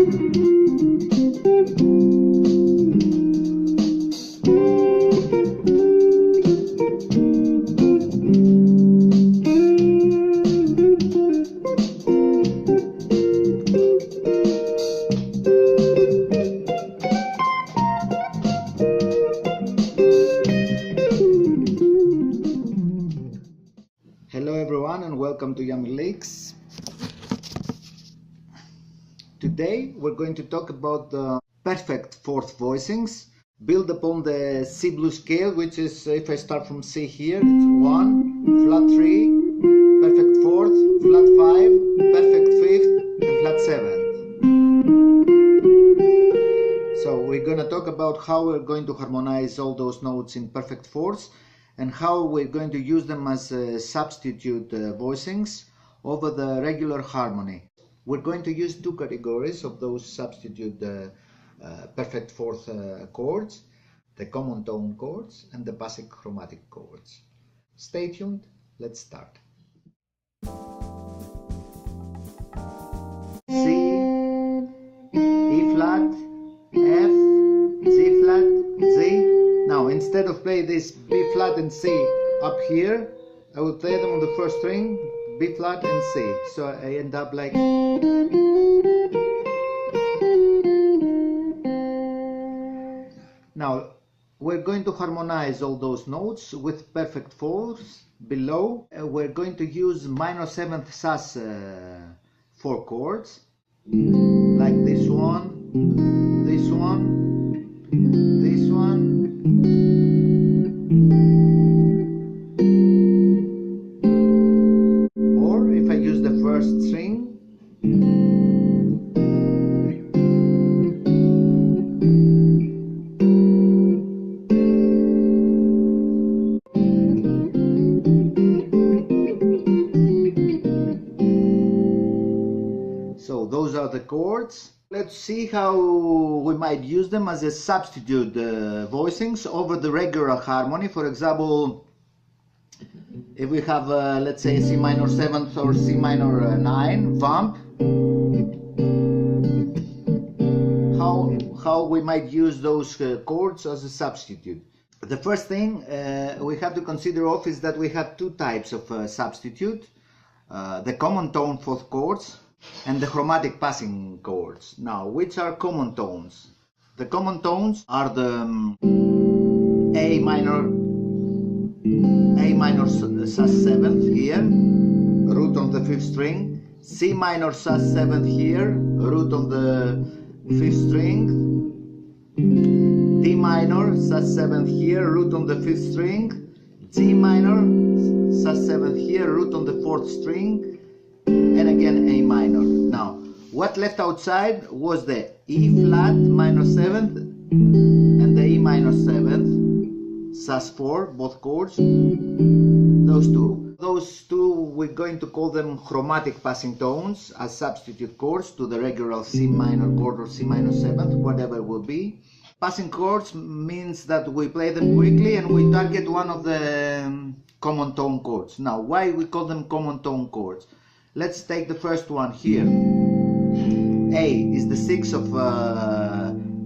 Hello everyone and welcome to Yammy Lakes. Today we're going to talk about the perfect fourth voicings built upon the C blues scale, which is, if I start from C here, it's 1, flat 3, perfect fourth, flat 5, perfect fifth and flat 7th. So we're going to talk about how we're going to harmonize all those notes in perfect fourths and how we're going to use them as substitute voicings over the regular harmony. We're going to use two categories of those substitute perfect fourth chords, the common tone chords and the basic chromatic chords. Stay tuned, let's start. C, E flat, F, G flat, Z. Now, instead of playing this B flat and C up here, I will play them on the first string, B flat and C. So I end up like. Now, we're going to harmonize all those notes with perfect fourths below. We're going to use minor 7th sus 4 chords, like this one, this one, this one. Or if I use the first string, so those are the chords. Let's see how we might use them as a substitute voicings over the regular harmony. For example, if we have, let's say, C minor 7th or C minor 9 vamp, how we might use those chords as a substitute. The first thing we have to consider of is that we have two types of substitute, the common tone fourth chords and the chromatic passing chords. Now, which are common tones? The common tones are the A minor sus 7th here, root on the 5th string, C minor sus 7th here, root on the 5th string, D minor sus 7th here, root on the 5th string, G minor sus 7th here, root on the 4th string, and again A minor. Now, what left outside was the E flat minor 7th and the E minor 7th, sus 4, both chords, those two. Those two, we're going to call them chromatic passing tones as substitute chords to the regular C minor chord or C minor 7th, whatever it will be. Passing chords means that we play them quickly and we target one of the common tone chords. Now, why we call them common tone chords? Let's take the first one here. A is the 6th of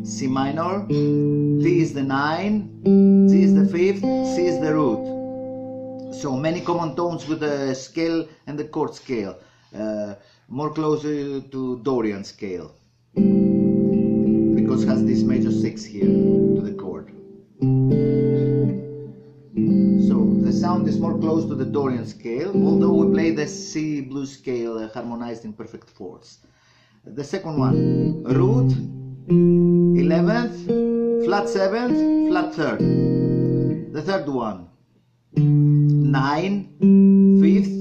C minor, D is the 9, G is the 5th, C is the root. So many common tones with the scale and the chord scale, more closer to Dorian scale, because it has this major 6 here to the chord. So the sound is more close to the Dorian scale, although we play the C blues scale harmonized in perfect fourths. The second one, root, 11th, flat 7th, flat 3rd. The third one, 9, 5th,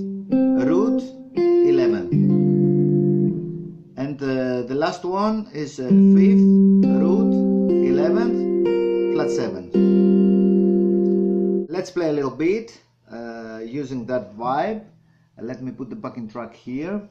root, 11th. And the last one is 5th, root, 11th, flat 7th. Let's play a little bit using that vibe. Let me put the backing track here.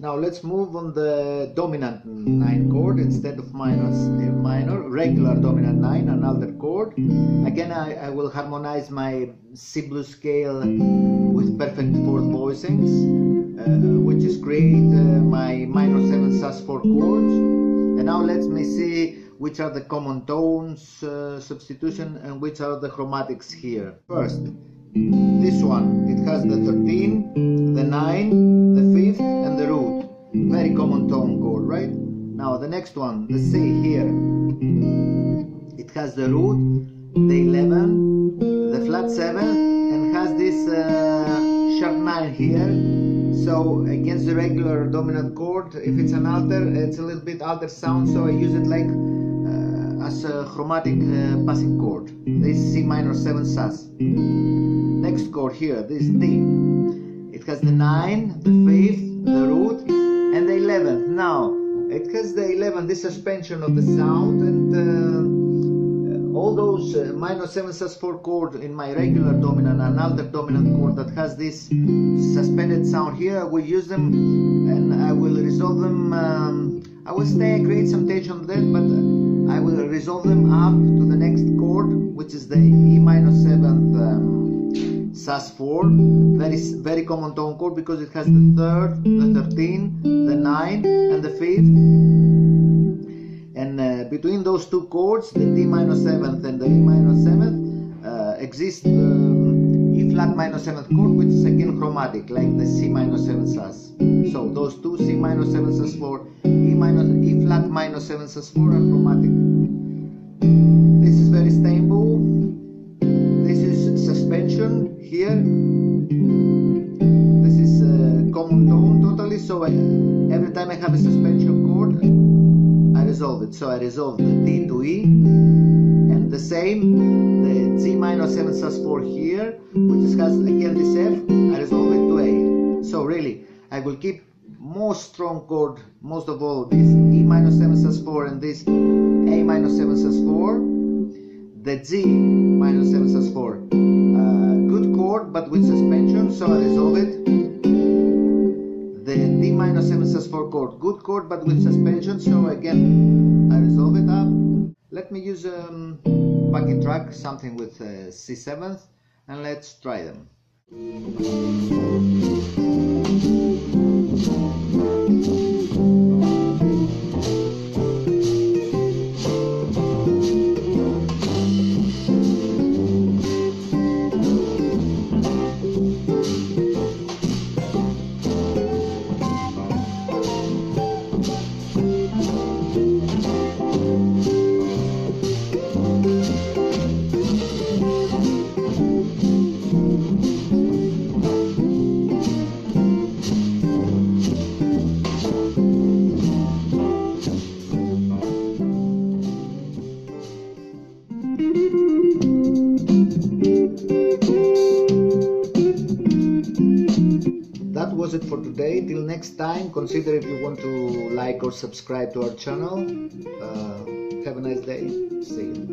Now let's move on the dominant 9 chord instead of minor, regular dominant 9, another chord. Again, I will harmonize my C blues scale with perfect fourth voicings, which is create my minor 7 sus4 chords. And now let me see which are the common tones, substitution, and which are the chromatics here. First, this one, it has the 13, the 9, the 5th, and the root. Very common tone chord, right? Now the next one, the C here. It has the root, the 11, the flat 7, and has this sharp 9 here. So against the regular dominant chord, if it's an alter, it's a little bit alter sound, so I use it like as a chromatic passing chord. This is C minor 7 sus. Next chord here, this D. It has the 9, the 5th, the root, and the 11th. Now, it has the 11th, this suspension of the sound, and all those minor 7 sus4 chord in my regular dominant and alter dominant chord that has this suspended sound here, I will use them and I will resolve them. I will create some tension on that, but I will resolve them up to the next chord, which is the E minor 7th sus4, very common tone chord because it has the 3rd, the 13, the 9, and the 5th. And between those two chords, the D minor 7th and the E minor 7th, exists E flat minor 7th chord, which is again chromatic, like the C minor 7 sus. So those two, C minor 7 sus4, E flat minor 7 sus4, are chromatic. This is very stable. This is suspension here. This is common tone totally. So every time I have a suspension chord, I resolve it. So I resolve the D to E, and the same, the G minor 7 sus4 here, which has again this F, I resolve it to A. So really, I will keep most strong chord, most of all, this E minor 7 sus4 and this A minor 7 sus4. The G minor 7 sus4, good chord but with suspension, so I resolve it. The D minor 7 sus4 chord, good chord but with suspension, so again I resolve it up. Let me use a backing track, something with C7th, and let's try them. That was it for today. Till next time, consider if you want to like or subscribe to our channel. Have a nice day. See you.